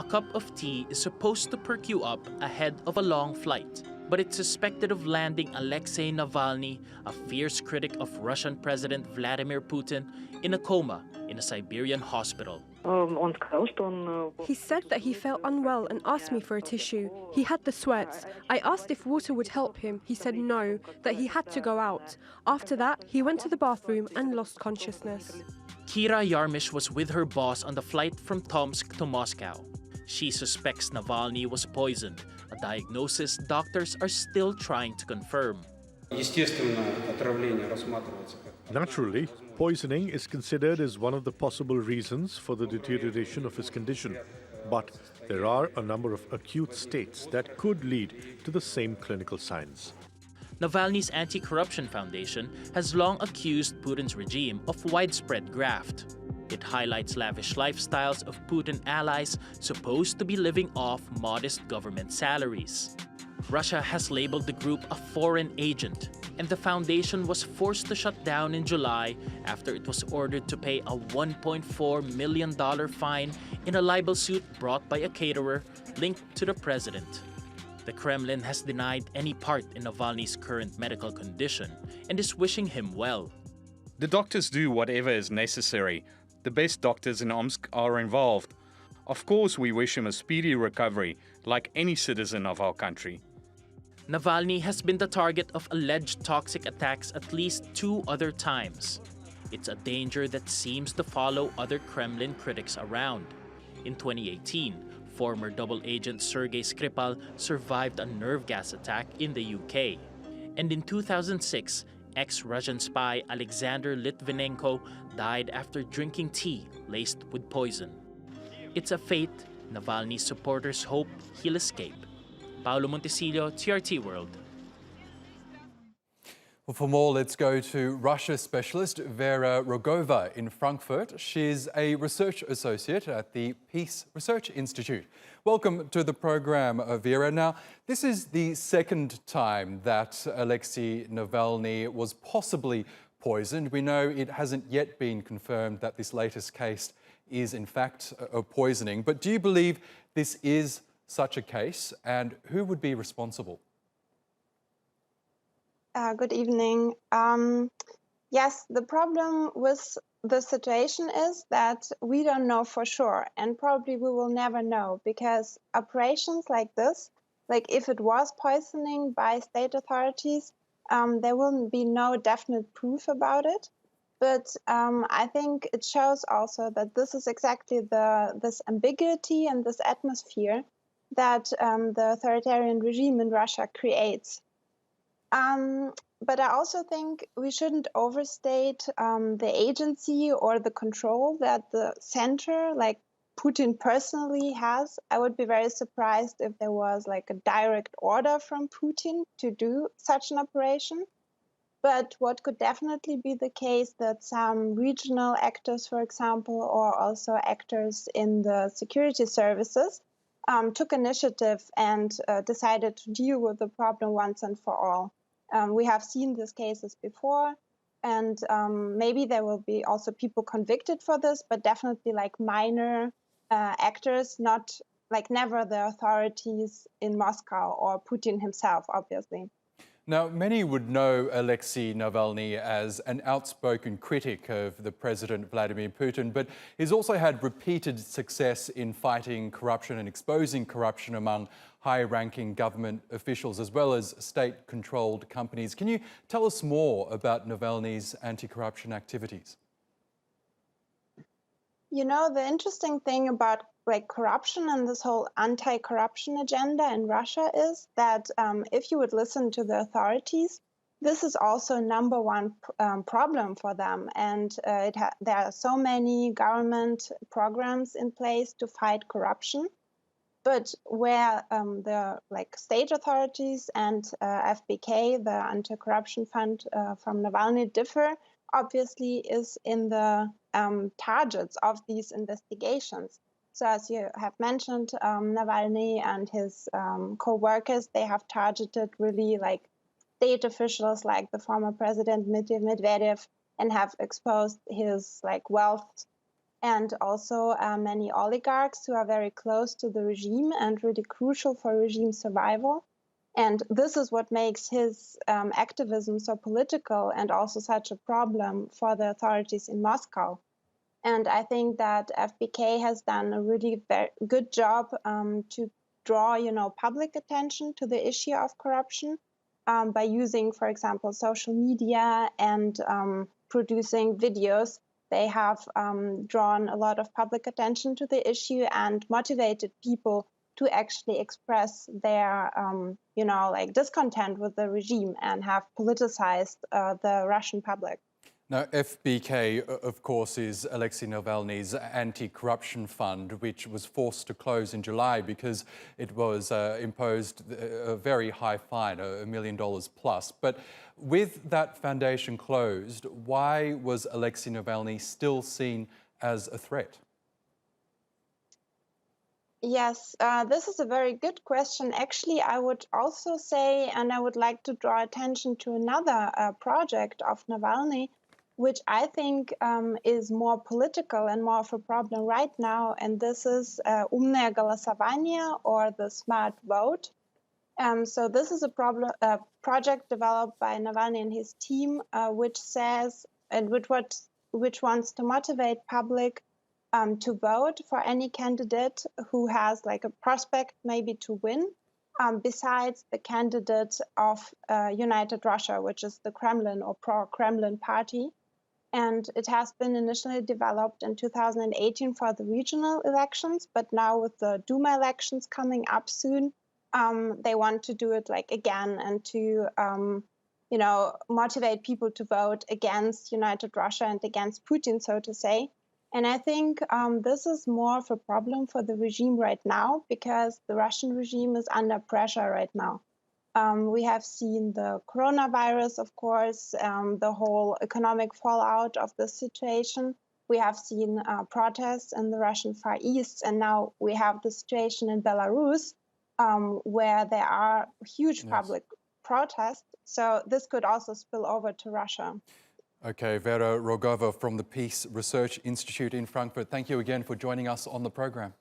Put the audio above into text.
cup of tea is supposed to perk you up ahead of a long flight, but it's suspected of landing Alexey Navalny, a fierce critic of Russian President Vladimir Putin, in a coma in a Siberian hospital. He said that he felt unwell and asked me for a tissue. He had the sweats. I asked if water would help him. He said no, that he had to go out. After that, he went to the bathroom and lost consciousness. Kira Yarmish was with her boss on the flight from Tomsk to Moscow. She suspects Navalny was poisoned, a diagnosis doctors are still trying to confirm. Naturally, poisoning is considered as one of the possible reasons for the deterioration of his condition. But there are a number of acute states that could lead to the same clinical signs. Navalny's Anti-Corruption Foundation has long accused Putin's regime of widespread graft. It highlights lavish lifestyles of Putin allies supposed to be living off modest government salaries. Russia has labeled the group a foreign agent, and the foundation was forced to shut down in July after it was ordered to pay a $1.4 million fine in a libel suit brought by a caterer linked to the president. The Kremlin has denied any part in Navalny's current medical condition and is wishing him well. The doctors do whatever is necessary. The best doctors in Omsk are involved. Of course, we wish him a speedy recovery, like any citizen of our country. Navalny has been the target of alleged toxic attacks at least 2 other times. It's a danger that seems to follow other Kremlin critics around. In 2018, former double agent Sergei Skripal survived a nerve gas attack in the UK. And in 2006, ex-Russian spy Alexander Litvinenko died after drinking tea laced with poison. It's a fate Navalny's supporters hope he'll escape. Paolo Montecillo, TRT World. Well, for more, let's go to Russia specialist Vera Rogova in Frankfurt. She's a research associate at the Peace Research Institute. Welcome to the program, Vera. Now, this is the second time that Alexey Navalny was possibly poisoned. We know it hasn't yet been confirmed that this latest case is in fact a poisoning. But do you believe this is such a case, and who would be responsible? Good evening. Yes, the problem with the situation is that we don't know for sure, and probably we will never know, because operations like this, like if it was poisoning by state authorities, there will be no definite proof about it. But I think it shows also that this is exactly this ambiguity and this atmosphere that the authoritarian regime in Russia creates. But I also think we shouldn't overstate the agency or the control that the center, like Putin personally, has. I would be very surprised if there was like a direct order from Putin to do such an operation. But what could definitely be the case that some regional actors, for example, or also actors in the security services took initiative and decided to deal with the problem once and for all. We have seen these cases before, and maybe there will be also people convicted for this, but definitely like minor actors, not like never the authorities in Moscow or Putin himself, obviously. Now, many would know Alexey Navalny as an outspoken critic of the President Vladimir Putin, but he's also had repeated success in fighting corruption and exposing corruption among high-ranking government officials, as well as state-controlled companies. Can you tell us more about Navalny's anti-corruption activities? You know, the interesting thing about like corruption and this whole anti-corruption agenda in Russia is that if you would listen to the authorities, this is also #1 problem for them. And there are so many government programs in place to fight corruption. But where the state authorities and FBK, the anti-corruption fund from Navalny, differ, obviously, is in the targets of these investigations. So as you have mentioned, Navalny and his co-workers, they have targeted really like state officials like the former president Medvedev and have exposed his like wealth and also many oligarchs who are very close to the regime and really crucial for regime survival. And this is what makes his activism so political and also such a problem for the authorities in Moscow. And I think that FBK has done a really very good job to draw, public attention to the issue of corruption by using, for example, social media and producing videos. They have drawn a lot of public attention to the issue and motivated people to actually express their, discontent with the regime and have politicized the Russian public. Now, FBK, of course, is Alexey Navalny's anti-corruption fund, which was forced to close in July because it was imposed a very high fine, $1 million plus. But with that foundation closed, why was Alexey Navalny still seen as a threat? Yes, this is a very good question. Actually, I would also say, and I would like to draw attention to another project of Navalny, which I think is more political and more of a problem right now, and this is Умное голосование, or the smart vote. So this is a project developed by Navalny and his team, which says, and which wants to motivate public to vote for any candidate who has like a prospect maybe to win, besides the candidate of United Russia, which is the Kremlin or pro-Kremlin party. And it has been initially developed in 2018 for the regional elections, but now with the Duma elections coming up soon, they want to do it like again and to, motivate people to vote against United Russia and against Putin, so to say. And I think this is more of a problem for the regime right now because the Russian regime is under pressure right now. We have seen the coronavirus, of course, the whole economic fallout of the situation. We have seen protests in the Russian Far East, and now we have the situation in Belarus, where there are huge public protests. So this could also spill over to Russia. Okay, Vera Rogova from the Peace Research Institute in Frankfurt, thank you again for joining us on the program.